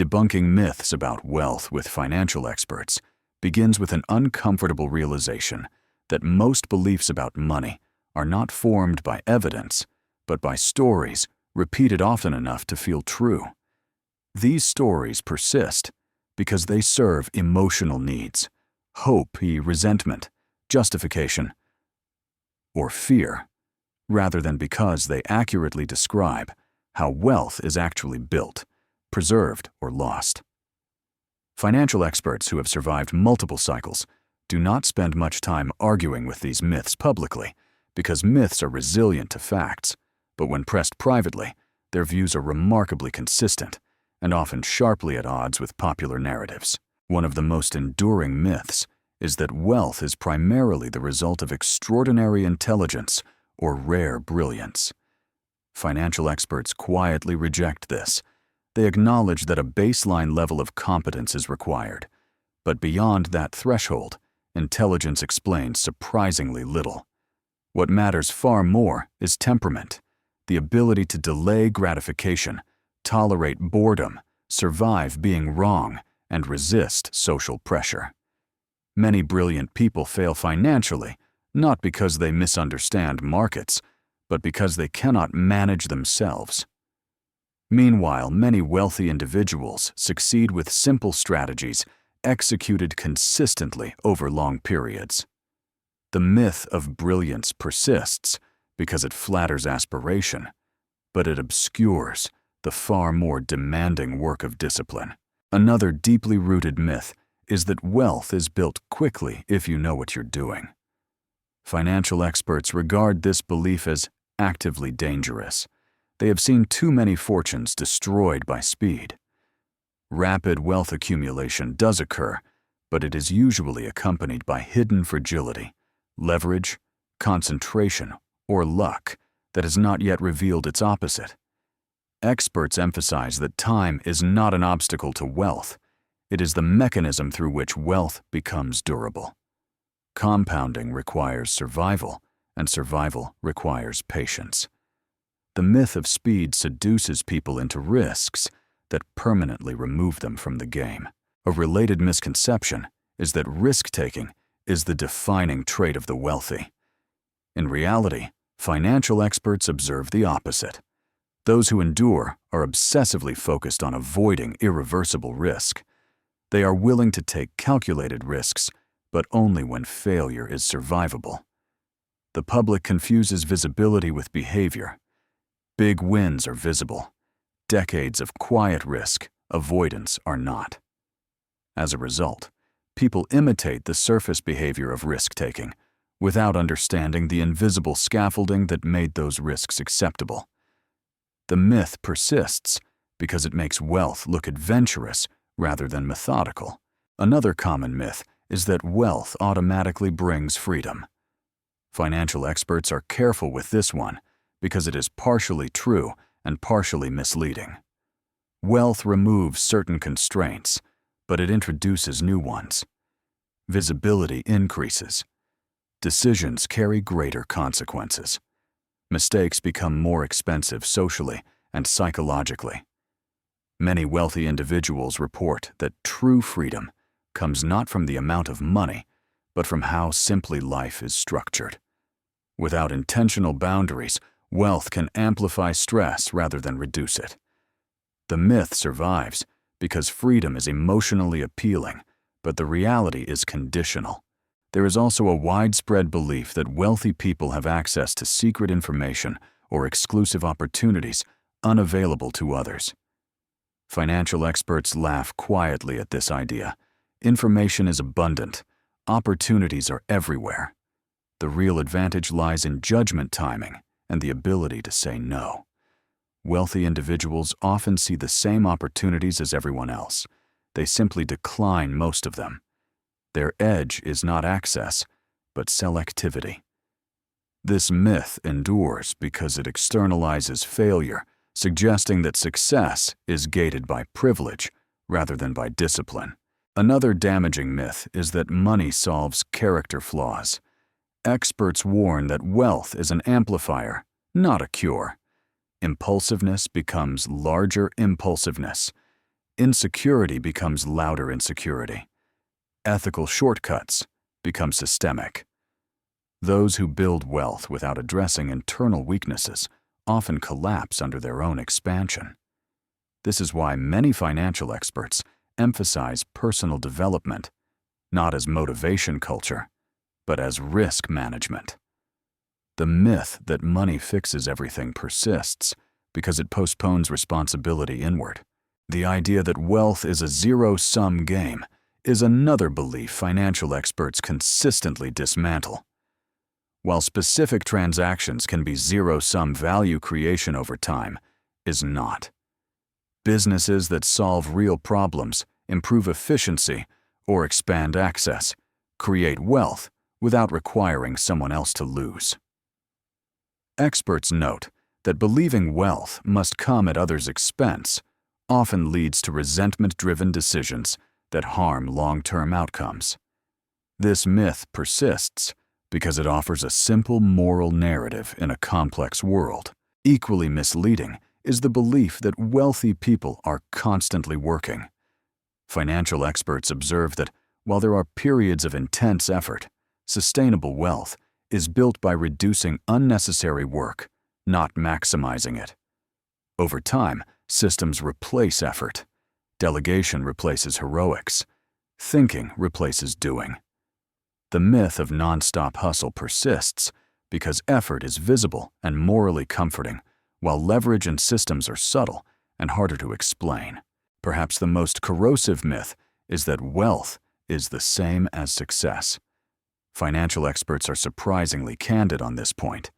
Debunking myths about wealth with financial experts begins with an uncomfortable realization that most beliefs about money are not formed by evidence, but by stories repeated often enough to feel true. These stories persist because they serve emotional needs, hope, resentment, justification, or fear, rather than because they accurately describe how wealth is actually built, preserved, or lost. Financial experts who have survived multiple cycles do not spend much time arguing with these myths publicly, because myths are resilient to facts, but when pressed privately, their views are remarkably consistent and often sharply at odds with popular narratives. One of the most enduring myths is that wealth is primarily the result of extraordinary intelligence or rare brilliance. Financial experts quietly reject this. They acknowledge that a baseline level of competence is required, but beyond that threshold, intelligence explains surprisingly little. What matters far more is temperament, the ability to delay gratification, tolerate boredom, survive being wrong, and resist social pressure. Many brilliant people fail financially, not because they misunderstand markets, but because they cannot manage themselves. Meanwhile, many wealthy individuals succeed with simple strategies executed consistently over long periods. The myth of brilliance persists because it flatters aspiration, but it obscures the far more demanding work of discipline. Another deeply rooted myth is that wealth is built quickly if you know what you're doing. Financial experts regard this belief as actively dangerous. They have seen too many fortunes destroyed by speed. Rapid wealth accumulation does occur, but it is usually accompanied by hidden fragility, leverage, concentration, or luck that has not yet revealed its opposite. Experts emphasize that time is not an obstacle to wealth. It is the mechanism through which wealth becomes durable. Compounding requires survival, and survival requires patience. The myth of speed seduces people into risks that permanently remove them from the game. A related misconception is that risk-taking is the defining trait of the wealthy. In reality, financial experts observe the opposite. Those who endure are obsessively focused on avoiding irreversible risk. They are willing to take calculated risks, but only when failure is survivable. The public confuses visibility with behavior. Big wins are visible. Decades of quiet risk avoidance are not. As a result, people imitate the surface behavior of risk-taking without understanding the invisible scaffolding that made those risks acceptable. The myth persists because it makes wealth look adventurous rather than methodical. Another common myth is that wealth automatically brings freedom. Financial experts are careful with this one because it is partially true and partially misleading. Wealth removes certain constraints, but it introduces new ones. Visibility increases. Decisions carry greater consequences. Mistakes become more expensive socially and psychologically. Many wealthy individuals report that true freedom comes not from the amount of money, but from how simply life is structured. Without intentional boundaries, wealth can amplify stress rather than reduce it. The myth survives because freedom is emotionally appealing, but the reality is conditional. There is also a widespread belief that wealthy people have access to secret information or exclusive opportunities unavailable to others. Financial experts laugh quietly at this idea. Information is abundant. Opportunities are everywhere. The real advantage lies in judgment timing and the ability to say no. Wealthy individuals often see the same opportunities as everyone else. They simply decline most of them. Their edge is not access, but selectivity. This myth endures because it externalizes failure, suggesting that success is gated by privilege rather than by discipline. Another damaging myth is that money solves character flaws. Experts warn that wealth is an amplifier, not a cure. Impulsiveness becomes larger impulsiveness. Insecurity becomes louder insecurity. Ethical shortcuts become systemic. Those who build wealth without addressing internal weaknesses often collapse under their own expansion. This is why many financial experts emphasize personal development, not as motivation culture, but as risk management. The myth that money fixes everything persists because it postpones responsibility inward. The idea that wealth is a zero-sum game is another belief financial experts consistently dismantle. While specific transactions can be zero-sum value creation over time, is not. Businesses that solve real problems, improve efficiency, or expand access create wealth without requiring someone else to lose. Experts note that believing wealth must come at others' expense often leads to resentment-driven decisions that harm long-term outcomes. This myth persists because it offers a simple moral narrative in a complex world. Equally misleading is the belief that wealthy people are constantly working. Financial experts observe that while there are periods of intense effort, sustainable wealth is built by reducing unnecessary work, not maximizing it. Over time, systems replace effort. Delegation replaces heroics. Thinking replaces doing. The myth of nonstop hustle persists because effort is visible and morally comforting, while leverage and systems are subtle and harder to explain. Perhaps the most corrosive myth is that wealth is the same as success. Financial experts are surprisingly candid on this point.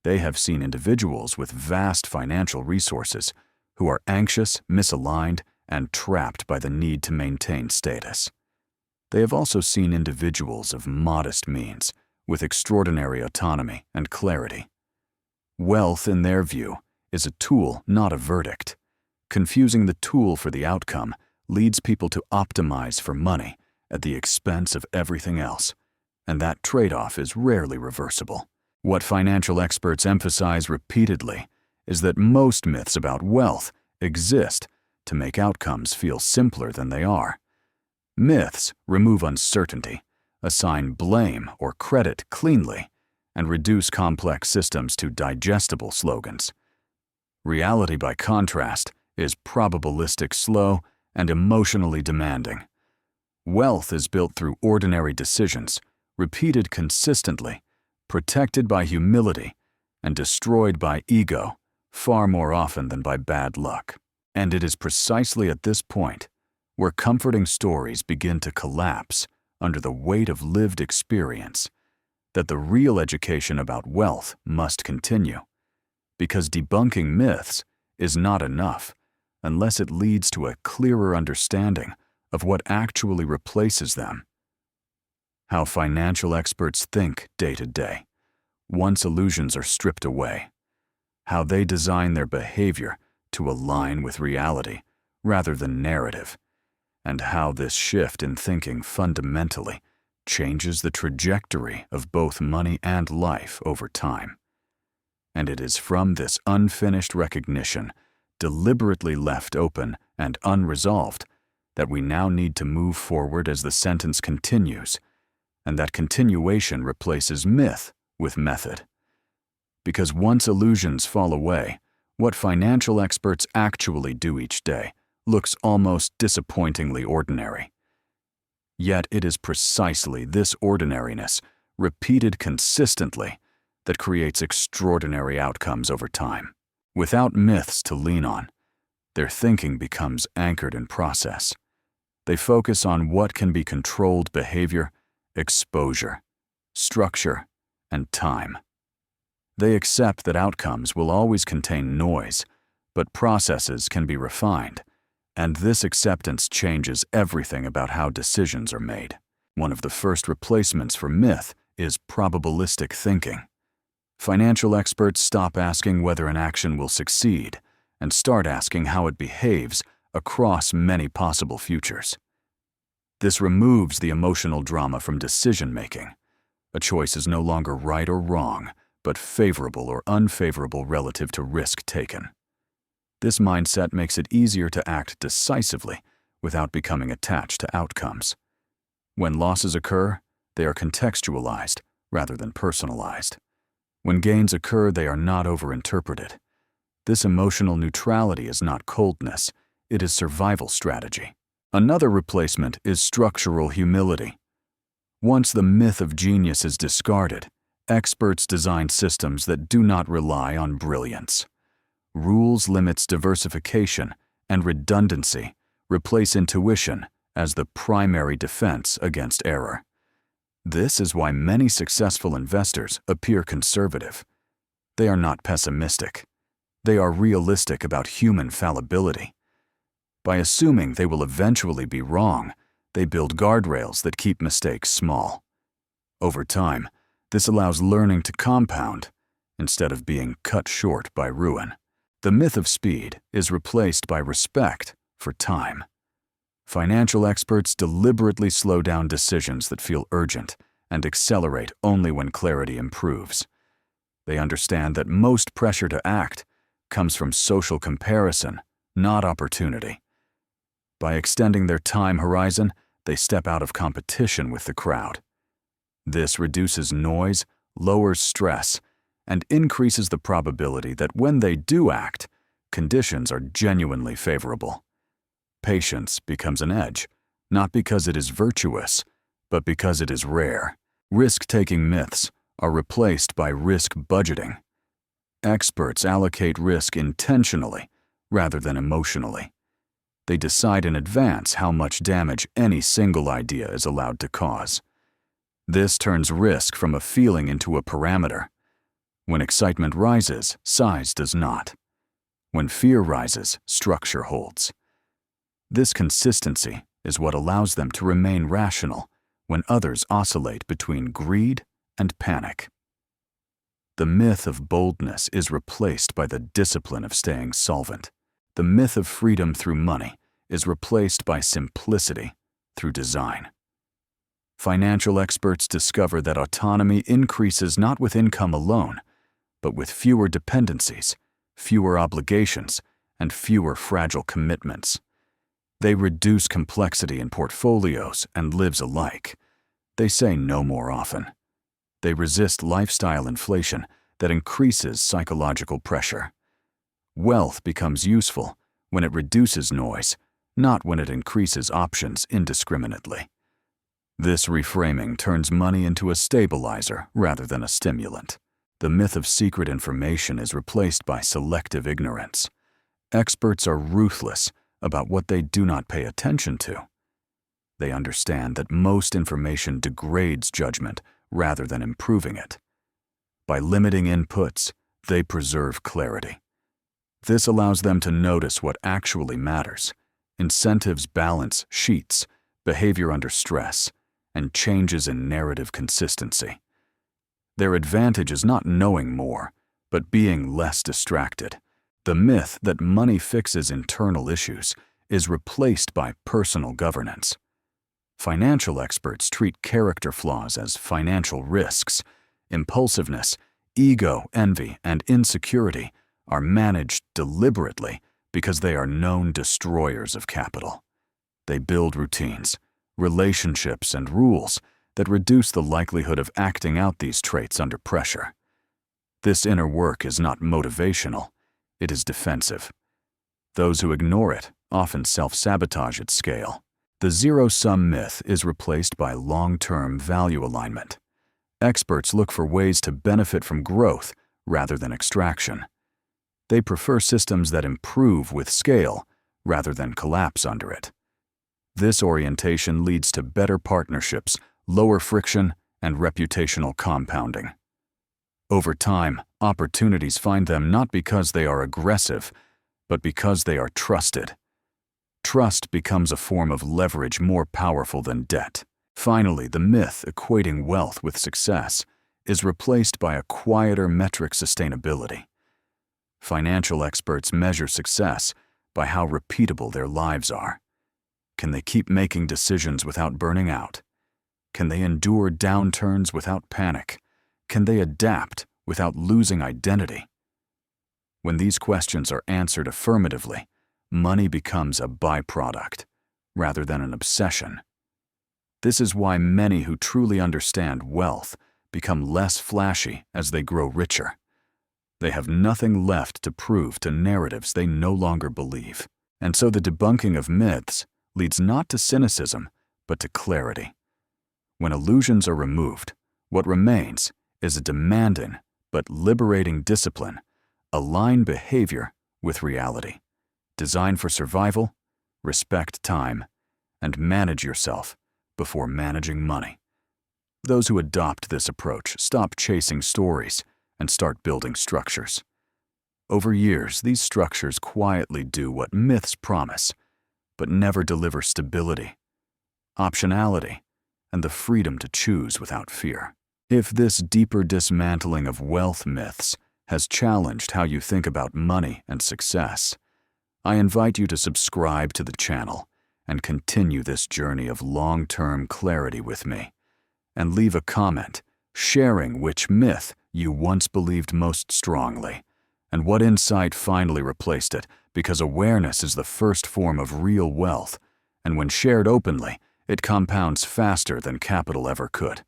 They have seen individuals with vast financial resources who are anxious, misaligned, and trapped by the need to maintain status. They have also seen individuals of modest means with extraordinary autonomy and clarity. Wealth, in their view, is a tool, not a verdict. Confusing the tool for the outcome leads people to optimize for money at the expense of everything else, and that trade-off is rarely reversible. What financial experts emphasize repeatedly is that most myths about wealth exist to make outcomes feel simpler than they are. Myths remove uncertainty, assign blame or credit cleanly, and reduce complex systems to digestible slogans. Reality, by contrast, is probabilistic, slow, and emotionally demanding. Wealth is built through ordinary decisions, repeated consistently, protected by humility, and destroyed by ego, far more often than by bad luck. And it is precisely at this point where comforting stories begin to collapse under the weight of lived experience that the real education about wealth must continue. Because debunking myths is not enough unless it leads to a clearer understanding of what actually replaces them. How financial experts think day to day, once illusions are stripped away. How they design their behavior to align with reality rather than narrative. And how this shift in thinking fundamentally changes the trajectory of both money and life over time. And it is from this unfinished recognition, deliberately left open and unresolved, that we now need to move forward as the sentence continues, and that continuation replaces myth with method. Because once illusions fall away, what financial experts actually do each day looks almost disappointingly ordinary. Yet it is precisely this ordinariness, repeated consistently, that creates extraordinary outcomes over time. Without myths to lean on, their thinking becomes anchored in process. They focus on what can be controlled: behavior, exposure, structure, and time. They accept that outcomes will always contain noise, but processes can be refined, and this acceptance changes everything about how decisions are made. One of the first replacements for myth is probabilistic thinking. Financial experts stop asking whether an action will succeed and start asking how it behaves across many possible futures. This removes the emotional drama from decision-making. A choice is no longer right or wrong, but favorable or unfavorable relative to risk taken. This mindset makes it easier to act decisively without becoming attached to outcomes. When losses occur, they are contextualized rather than personalized. When gains occur, they are not overinterpreted. This emotional neutrality is not coldness, it is survival strategy. Another replacement is structural humility. Once the myth of genius is discarded, experts design systems that do not rely on brilliance. Rules limits diversification and redundancy replace intuition as the primary defense against error. This is why many successful investors appear conservative. They are not pessimistic. They are realistic about human fallibility. By assuming they will eventually be wrong, they build guardrails that keep mistakes small. Over time, this allows learning to compound instead of being cut short by ruin. The myth of speed is replaced by respect for time. Financial experts deliberately slow down decisions that feel urgent and accelerate only when clarity improves. They understand that most pressure to act comes from social comparison, not opportunity. By extending their time horizon, they step out of competition with the crowd. This reduces noise, lowers stress, and increases the probability that when they do act, conditions are genuinely favorable. Patience becomes an edge, not because it is virtuous, but because it is rare. Risk-taking myths are replaced by risk budgeting. Experts allocate risk intentionally rather than emotionally. They decide in advance how much damage any single idea is allowed to cause. This turns risk from a feeling into a parameter. When excitement rises, size does not. When fear rises, structure holds. This consistency is what allows them to remain rational when others oscillate between greed and panic. The myth of boldness is replaced by the discipline of staying solvent. The myth of freedom through money is replaced by simplicity through design. Financial experts discover that autonomy increases not with income alone, but with fewer dependencies, fewer obligations, and fewer fragile commitments. They reduce complexity in portfolios and lives alike. They say no more often. They resist lifestyle inflation that increases psychological pressure. Wealth becomes useful when it reduces noise, not when it increases options indiscriminately. This reframing turns money into a stabilizer rather than a stimulant. The myth of secret information is replaced by selective ignorance. Experts are ruthless about what they do not pay attention to. They understand that most information degrades judgment rather than improving it. By limiting inputs, they preserve clarity. This allows them to notice what actually matters: incentives, balance sheets, behavior under stress, and changes in narrative consistency. Their advantage is not knowing more, but being less distracted. The myth that money fixes internal issues is replaced by personal governance. Financial experts treat character flaws as financial risks. Impulsiveness, ego, envy, and insecurity are managed deliberately because they are known destroyers of capital. They build routines, relationships, and rules that reduce the likelihood of acting out these traits under pressure. This inner work is not motivational, it is defensive. Those who ignore it often self-sabotage at scale. The zero-sum myth is replaced by long-term value alignment. Experts look for ways to benefit from growth rather than extraction. They prefer systems that improve with scale rather than collapse under it. This orientation leads to better partnerships, lower friction, and reputational compounding. Over time, opportunities find them not because they are aggressive, but because they are trusted. Trust becomes a form of leverage more powerful than debt. Finally, the myth equating wealth with success is replaced by a quieter metric: sustainability. Financial experts measure success by how repeatable their lives are. Can they keep making decisions without burning out? Can they endure downturns without panic? Can they adapt without losing identity? When these questions are answered affirmatively, money becomes a byproduct rather than an obsession. This is why many who truly understand wealth become less flashy as they grow richer. They have nothing left to prove to narratives they no longer believe. And so the debunking of myths leads not to cynicism, but to clarity. When illusions are removed, what remains is a demanding but liberating discipline, align behavior with reality, design for survival, respect time, and manage yourself before managing money. Those who adopt this approach stop chasing stories and start building structures. Over years, these structures quietly do what myths promise, but never deliver stability, optionality, and the freedom to choose without fear. If this deeper dismantling of wealth myths has challenged how you think about money and success, I invite you to subscribe to the channel and continue this journey of long-term clarity with me, and leave a comment sharing which myth you once believed most strongly and what insight finally replaced it, because awareness is the first form of real wealth, and when shared openly, it compounds faster than capital ever could.